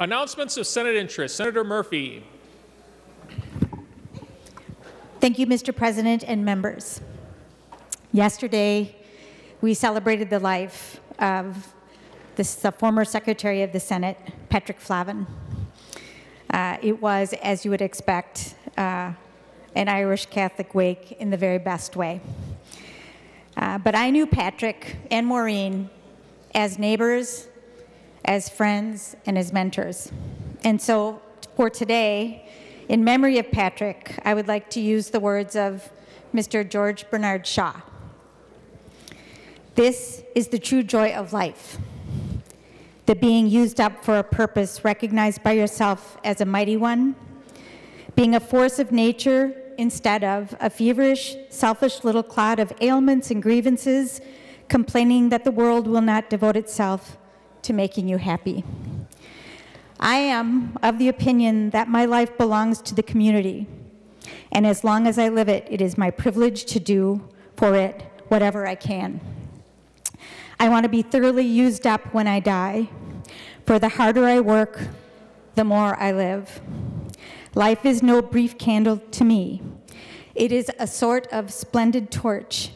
Announcements of Senate interest. Senator Murphy. Thank you, Mr. President and members. Yesterday, we celebrated the life of the former Secretary of the Senate, Patrick Flahaven. It was, as you would expect, an Irish Catholic wake in the very best way. But I knew Patrick and Maureen as neighbors, as friends, and as mentors. And so for today, in memory of Patrick, I would like to use the words of Mr. George Bernard Shaw. This is the true joy of life, the being used up for a purpose recognized by yourself as a mighty one, being a force of nature instead of a feverish, selfish little clod of ailments and grievances, complaining that the world will not devote itself to making you happy. I am of the opinion that my life belongs to the community, and as long as I live it, it is my privilege to do for it whatever I can. I want to be thoroughly used up when I die, for the harder I work, the more I live. Life is no brief candle to me. It is a sort of splendid torch,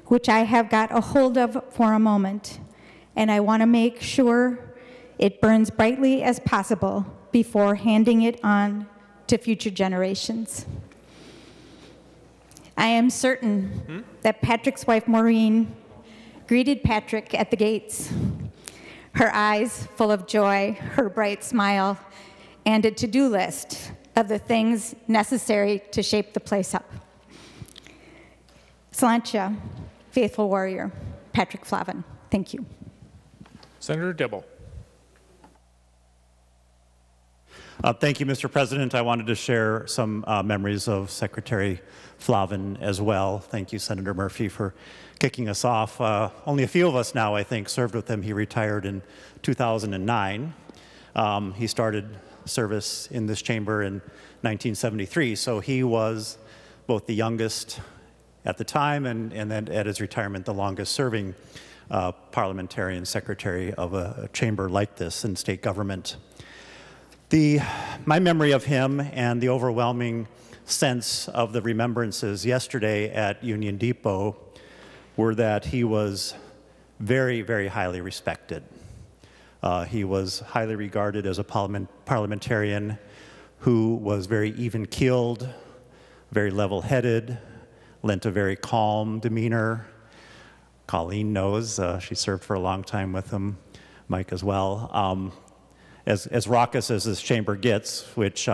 which I have got a hold of for a moment, and I want to make sure it burns brightly as possible before handing it on to future generations. I am certain that Patrick's wife, Maureen, greeted Patrick at the gates, her eyes full of joy, her bright smile, and a to-do list of the things necessary to shape the place up. Sláinte, faithful warrior, Patrick Flahaven. Thank you. Senator Dibble. Thank you, Mr. President. I wanted to share some memories of Secretary Flahaven as well. Thank you, Senator Murphy, for kicking us off. Only a few of us now, I think, served with him. He retired in 2009. He started service in this chamber in 1973, so he was both the youngest at the time and then at his retirement the longest serving parliamentarian secretary of a chamber like this in state government. My memory of him and the overwhelming sense of the remembrances yesterday at Union Depot were that he was very, very highly respected. He was highly regarded as a parliamentarian who was very even-keeled, very level-headed, lent a very calm demeanor. Colleen knows, she served for a long time with him, Mike as well. As raucous as this chamber gets, which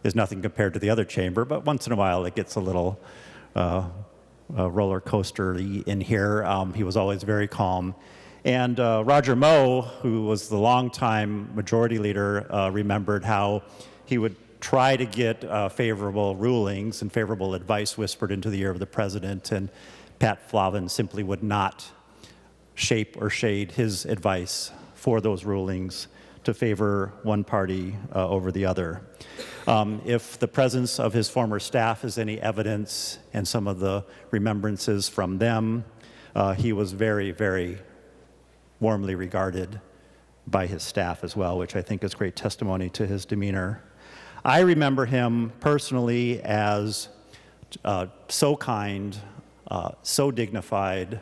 is nothing compared to the other chamber, but once in a while it gets a little roller coaster-y in here. He was always very calm. And Roger Moe, who was the longtime majority leader, remembered how he would try to get favorable rulings and favorable advice whispered into the ear of the president, and Pat Flahaven simply would not shape or shade his advice for those rulings to favor one party over the other. If the presence of his former staff is any evidence, and some of the remembrances from them, he was very, very warmly regarded by his staff as well, which I think is great testimony to his demeanor. I remember him personally as so kind, so dignified,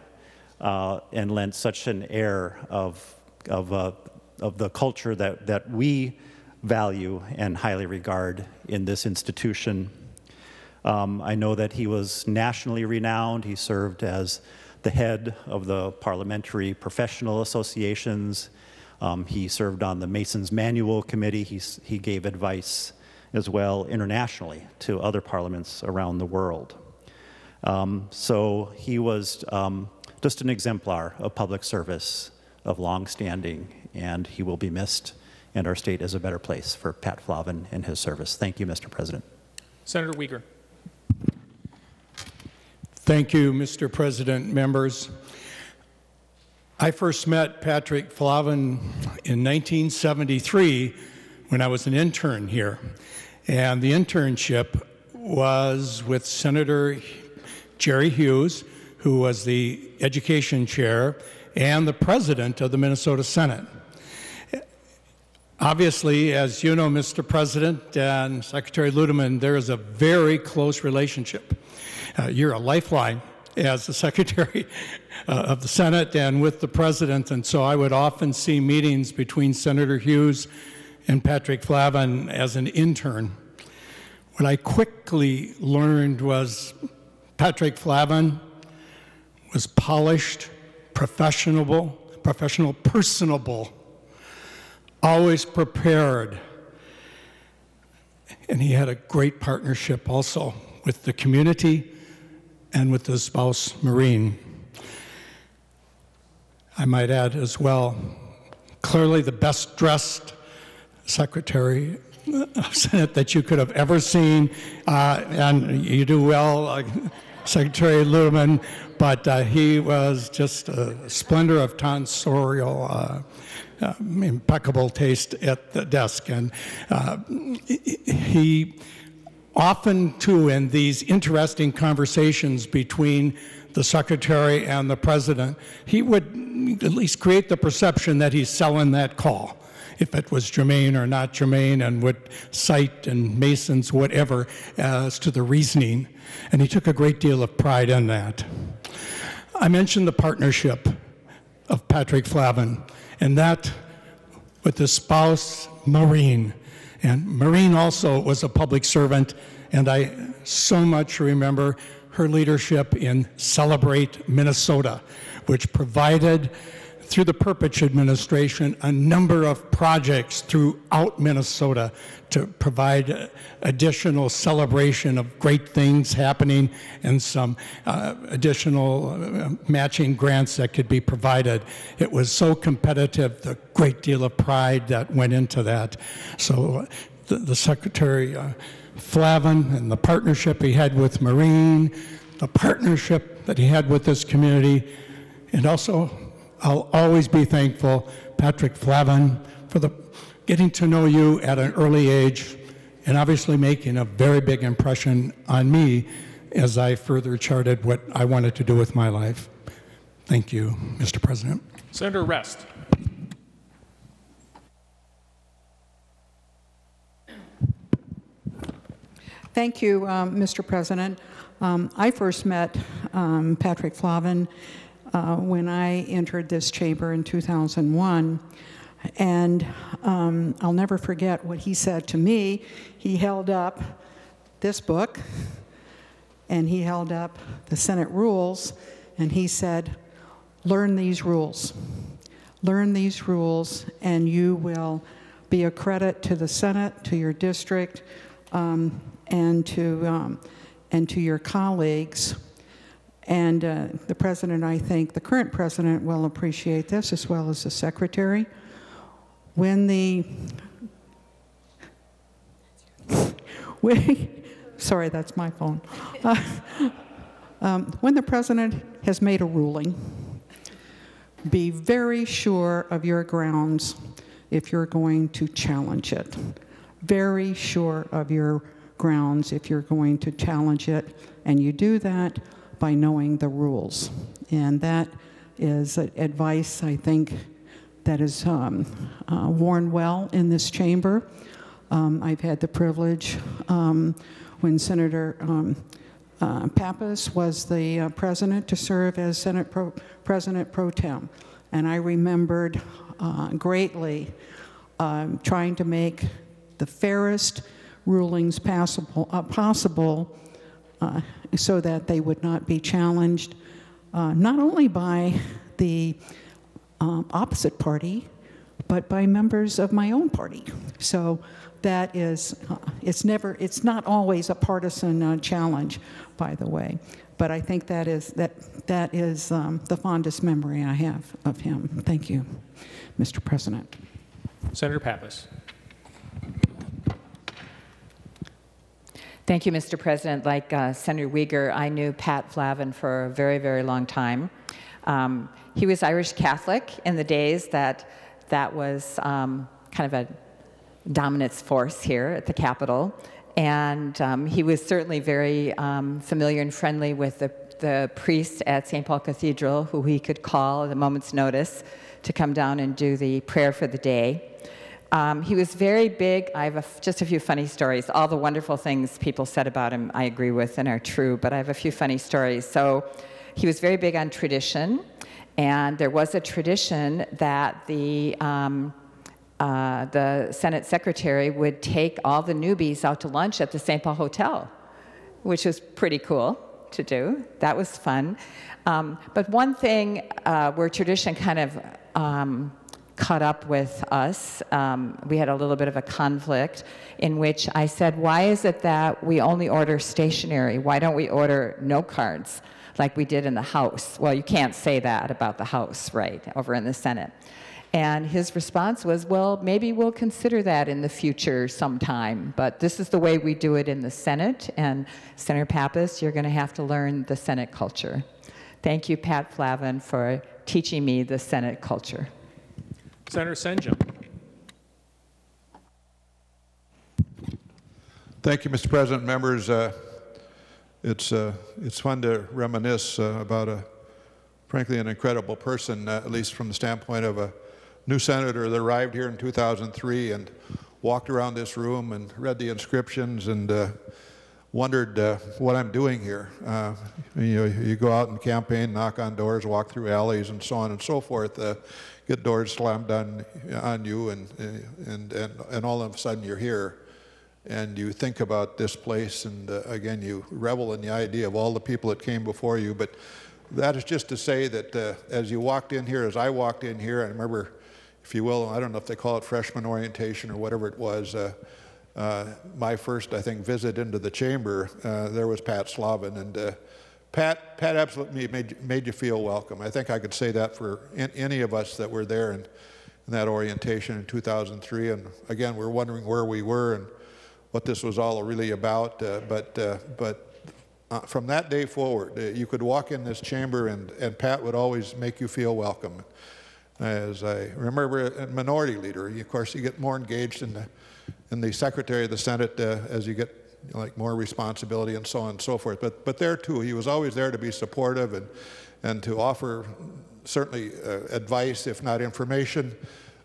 and lent such an air of the culture that we value and highly regard in this institution. I know that he was nationally renowned. He served as the head of the parliamentary professional associations. He served on the Masons Manual Committee. He gave advice as well internationally to other parliaments around the world. So he was just an exemplar of public service, of long standing, and he will be missed, and our state is a better place for Pat Flahaven and his service. Thank you, Mr. President. Senator Uyghur. Thank you, Mr. President, members. I first met Patrick Flahaven in 1973 when I was an intern here, and the internship was with Senator Jerry Hughes, who was the education chair and the president of the Minnesota Senate. Obviously, as you know, Mr. President and Secretary Ludeman, there is a very close relationship. You're a lifeline as the Secretary of the Senate and with the President, and so I would often see meetings between Senator Hughes and Patrick Flahaven as an intern. What I quickly learned was Patrick Flahaven was polished, professional, personable, always prepared. And he had a great partnership also with the community and with his spouse, Maureen. I might add as well, clearly the best dressed Secretary of Senate that you could have ever seen, and you do well, Secretary Ludeman, but he was just a splendor of tonsorial, impeccable taste at the desk. And he often, too, in these interesting conversations between the Secretary and the President, he would at least create the perception that he's selling that call, if it was germane or not germane, and would cite and Masons, whatever, as to the reasoning. And he took a great deal of pride in that. I mentioned the partnership of Patrick Flahaven, and that with his spouse, Maureen. And Maureen also was a public servant, and I so much remember her leadership in Celebrate Minnesota, which provided, through the Perpich administration, a number of projects throughout Minnesota to provide additional celebration of great things happening and some additional matching grants that could be provided. It was so competitive, the great deal of pride that went into that. So the Secretary Flahaven and the partnership he had with Maureen, the partnership that he had with this community, and also I'll always be thankful, Patrick Flahaven, for getting to know you at an early age and obviously making a very big impression on me as I further charted what I wanted to do with my life. Thank you, Mr. President. Senator Rest. Thank you, Mr. President. I first met Patrick Flahaven when I entered this chamber in 2001, and I'll never forget what he said to me. He held up this book, and he held up the Senate rules, and he said, "Learn these rules. Learn these rules, and you will be a credit to the Senate, to your district, and to your colleagues." And the President, I think, the current President will appreciate this, as well as the Secretary. When sorry, that's my phone. When the President has made a ruling, be very sure of your grounds if you're going to challenge it. Very sure of your grounds if you're going to challenge it, and you do that by knowing the rules. And that is advice, I think, that is worn well in this chamber. I've had the privilege when Senator Pappas was the president to serve as Senate President Pro Tem. And I remembered greatly trying to make the fairest rulings possible so that they would not be challenged, not only by the opposite party, but by members of my own party. So that is, it's not always a partisan challenge, by the way. But I think that is the fondest memory I have of him. Thank you, Mr. President. Senator Pappas. Thank you, Mr. President. Like Senator Uyghur, I knew Pat Flahaven for a very, very long time. He was Irish Catholic in the days that was kind of a dominance force here at the Capitol. And he was certainly very familiar and friendly with the priest at St. Paul Cathedral, who he could call at a moment's notice to come down and do the prayer for the day. He was very big. I have just a few funny stories. All the wonderful things people said about him I agree with and are true, but I have a few funny stories. So he was very big on tradition, and there was a tradition that the Senate secretary would take all the newbies out to lunch at the St. Paul Hotel, which was pretty cool to do. That was fun. But one thing where tradition kind of caught up with us, we had a little bit of a conflict in which I said, why is it that we only order stationery? Why don't we order note cards like we did in the House? Well, you can't say that about the House, right, over in the Senate. And his response was, well, maybe we'll consider that in the future sometime, but this is the way we do it in the Senate, and Senator Pappas, you're going to have to learn the Senate culture. Thank you, Pat Flahaven, for teaching me the Senate culture. Senator Senjum. Thank you, Mr. President. Members, it's fun to reminisce about frankly, an incredible person, at least from the standpoint of a new senator that arrived here in 2003 and walked around this room and read the inscriptions and wondered what I'm doing here. You go out and campaign, knock on doors, walk through alleys, and so on and so forth. Get doors slammed on you, and all of a sudden you're here, and you think about this place, and again you revel in the idea of all the people that came before you. But that is just to say that as you walked in here, as I walked in here, I remember, if you will, I don't know if they call it freshman orientation or whatever it was, my first, I think, visit into the chamber, there was Pat Flahaven, and Pat absolutely made you feel welcome. I think I could say that for any of us that were there in that orientation in 2003. And again, we're wondering where we were and what this was all really about. But from that day forward, you could walk in this chamber and Pat would always make you feel welcome. As I remember, a minority leader, of course, you get more engaged in the Secretary of the Senate as you get like more responsibility and so on and so forth. But there too, he was always there to be supportive and to offer certainly advice, if not information,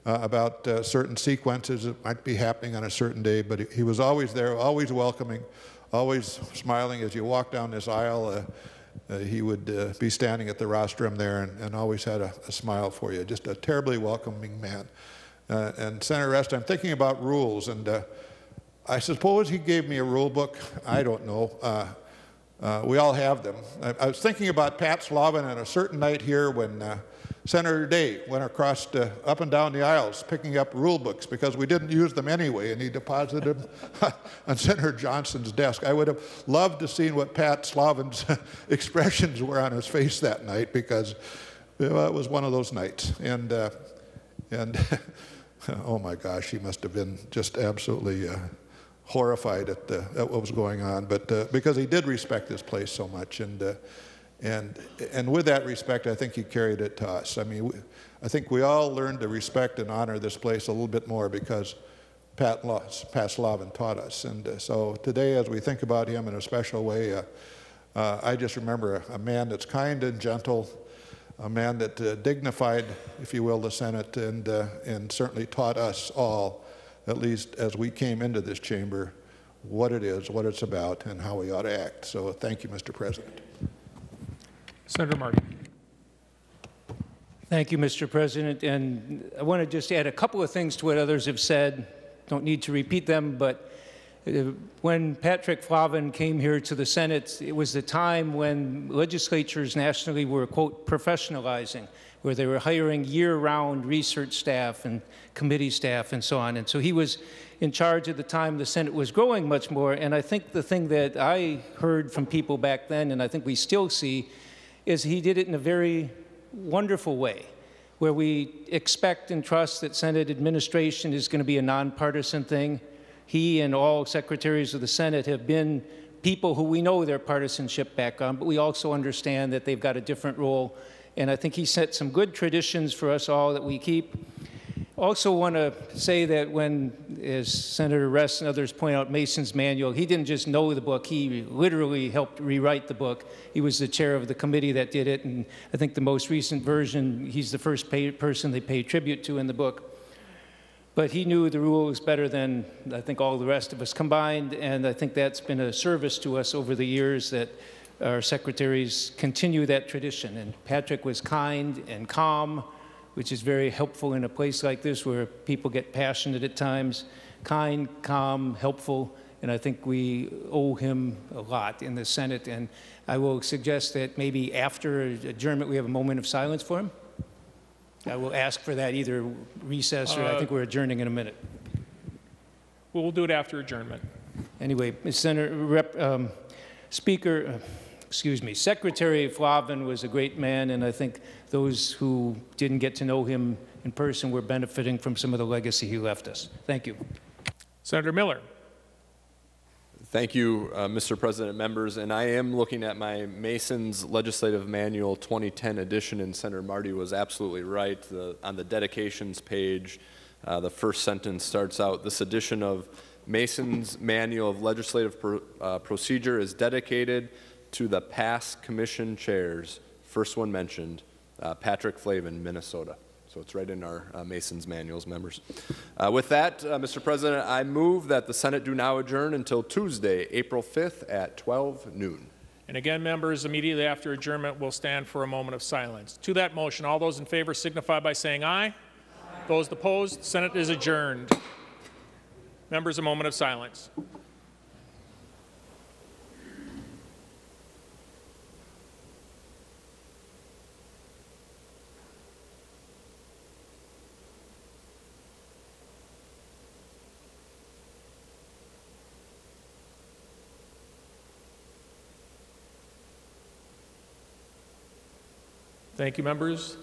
about certain sequences that might be happening on a certain day. But he was always there, always welcoming, always smiling as you walk down this aisle. He would be standing at the rostrum there and always had a smile for you. Just a terribly welcoming man. And Senator Rest, I'm thinking about rules, and I suppose he gave me a rule book. I don't know. We all have them. I was thinking about Pat Flahaven on a certain night here when Senator Day went across up and down the aisles picking up rule books because we didn't use them anyway, and he deposited them on Senator Johnson's desk. I would have loved to see what Pat Flahaven's expressions were on his face that night, because it was one of those nights. And oh my gosh, he must have been just absolutely horrified at what was going on, but because he did respect this place so much, and with that respect, I think he carried it to us. I mean, I think we all learned to respect and honor this place a little bit more because Pat Flahaven taught us. And so today, as we think about him in a special way, I just remember a man that's kind and gentle, a man that dignified, if you will, the Senate, and certainly taught us all, at least as we came into this chamber, what it is, what it's about, and how we ought to act. So thank you, Mr. President. Senator Martin. Thank you, Mr. President. And I want to just add a couple of things to what others have said. Don't need to repeat them, but when Patrick Flahaven came here to the Senate, it was the time when legislatures nationally were, quote, professionalizing, where they were hiring year-round research staff and committee staff and so on. And so he was in charge at the time the Senate was growing much more. And I think the thing that I heard from people back then, and I think we still see, is he did it in a very wonderful way, where we expect and trust that Senate administration is going to be a nonpartisan thing. He and all secretaries of the Senate have been people who we know their partisanship background, but we also understand that they've got a different role. And I think he set some good traditions for us all that we keep. Also want to say that when, as Senator Rest and others point out, Mason's manual, he didn't just know the book, he literally helped rewrite the book. He was the chair of the committee that did it, and I think the most recent version, he's the first person they pay tribute to in the book. But he knew the rules better than I think all the rest of us combined, and I think that's been a service to us over the years that our secretaries continue that tradition. And Patrick was kind and calm, which is very helpful in a place like this where people get passionate at times. Kind, calm, helpful, and I think we owe him a lot in the Senate. And I will suggest that maybe after adjournment we have a moment of silence for him. I will ask for that, either recess or I think we're adjourning in a minute. We'll do it after adjournment. Anyway, Secretary Flahaven was a great man, and I think those who didn't get to know him in person were benefiting from some of the legacy he left us. Thank you. Senator Miller. Thank you, Mr. President, members. And I am looking at my Mason's Legislative Manual 2010 edition, and Senator Marty was absolutely right. On the dedications page, the first sentence starts out, "This edition of Mason's Manual of Legislative Procedure is dedicated to the past commission chairs." First one mentioned, Patrick Flahaven, Minnesota. So it's right in our Mason's manuals, members. With that, Mr. President, I move that the Senate do now adjourn until Tuesday, April 5th at 12 noon. And again, members, immediately after adjournment, we'll stand for a moment of silence. To that motion, all those in favor signify by saying aye. Aye. Those opposed, Senate is adjourned. Members, a moment of silence. Thank you, members.